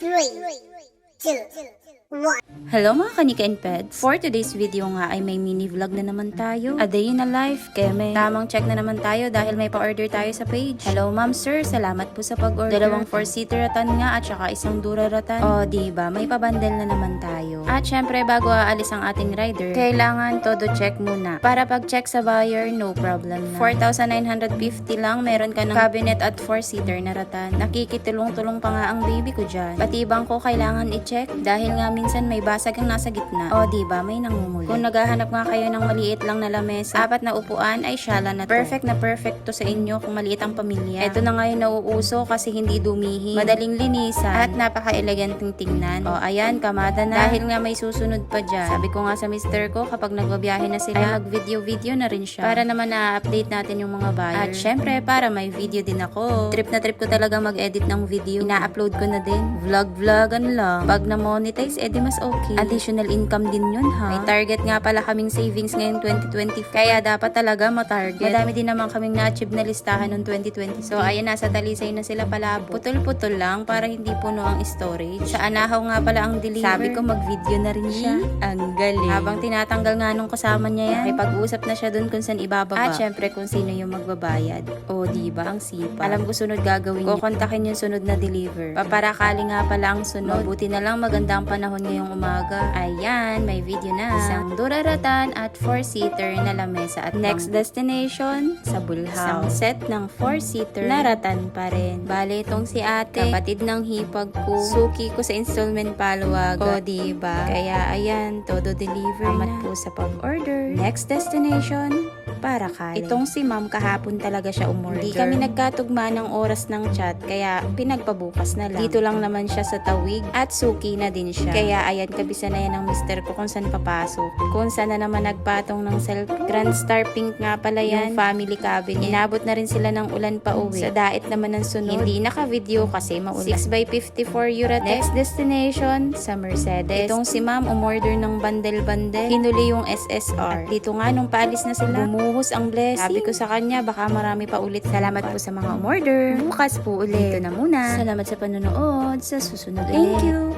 3, 2, 1. Hello mga kanika and pets! For today's video nga ay may mini vlog na naman tayo. A day in a life, keme. Tamang check na naman tayo dahil may pa-order tayo sa page. Hello ma'am sir, salamat po sa pag-order. 2 4-seater ratan nga at saka isang dura ratan. O diba, may pabandel na naman tayo. At syempre bago aalis ang ating rider, kailangan todo check muna. Para pag-check sa buyer, no problem na. 4,950 lang, meron ka ng cabinet at 4-seater na ratan. Nakikitulong-tulong pa nga ang baby ko dyan. Pati bangko kailangan i-check dahil nga minsan may basag ang nasa gitna. O diba, may nangunguli. Kung naghahanap nga kayo ng maliit lang na lamesa, 4 na upuan ay syala na to. Perfect to sa inyo kung maliit ang pamilya. Ito na nga yung nauuso kasi hindi dumihi. Madaling linisan at napaka-eleganteng tingnan. O ayan, kamada na. Dahil nga may susunod pa dyan. Sabi ko nga sa mister ko, kapag nagbabiyahe na sila, ay mag-video na rin siya. Para naman na-update natin yung mga buyer. At syempre, para may video din ako. Trip na trip ko talaga mag-edit ng video. Ina-upload ko na din. Vlog-vlogan lang. Pag na-monetize, edi mas okay. Additional income din yun ha. May target nga pala kaming savings ngayon 2020. Kaya dapat talaga ma-target. Madami din naman kaming na-achieve na listahan noong 2020. So ayan, nasa talisay na sila palabo. Putol-putol lang para hindi puno ang storage. Sa anahaw nga pala ang deliver. Sabi ko mag-video na rin siya. Ang galing. Habang tinatanggal nga nung kasama niya yan, ay pag-uusap na siya dun kung saan ibababa. At syempre kung sino yung magbabayad. O diba, ang sipa. Alam ko sunod gagawin niya. Kukontakin yung sunod na deliver. Paparakali nga pala ang sunod. Mabuti na lang maganda ang panahon ngayong umaga. Ayan, may video na. Isang duraratan at 4-seater na lamesa. At next destination, sa Bulhaw. Isang set ng 4-seater na ratan pa rin. Bale, itong si ate, kapatid ng hipag ko. Suki ko sa installment paluwag. O, diba? Kaya, ayan, todo deliver na. Po sa pag-order. Next destination, Parakali. Itong si ma'am kahapon talaga siya umorder. Hindi kami nagkatugma ng oras ng chat, kaya pinagpabukas na lang. Dito lang naman siya sa Tawig at suki na din siya. Kaya ayan, kabisa na yan ng mister ko kung saan papasok. Kung saan na naman nagpatong ng cellphone. Grand Star Pink nga pala yan. Yung family cabinet. Inabot na rin sila ng ulan pa uwi. Sa dait naman ng sunod. Hindi naka-video kasi maulan. 6x54 Euro. Next destination, sa Mercedes. Itong si ma'am umorder ng bandel-bandel. Hinuli yung SSR. At dito nga nung paalis na sila, bumuhos ang blessing. Sabi ko sa kanya, baka marami pa ulit. Salamat po sa mga umorder. Bukas po ulit. Dito na muna. Salamat sa panonood. Sa susunod ulit. Thank you.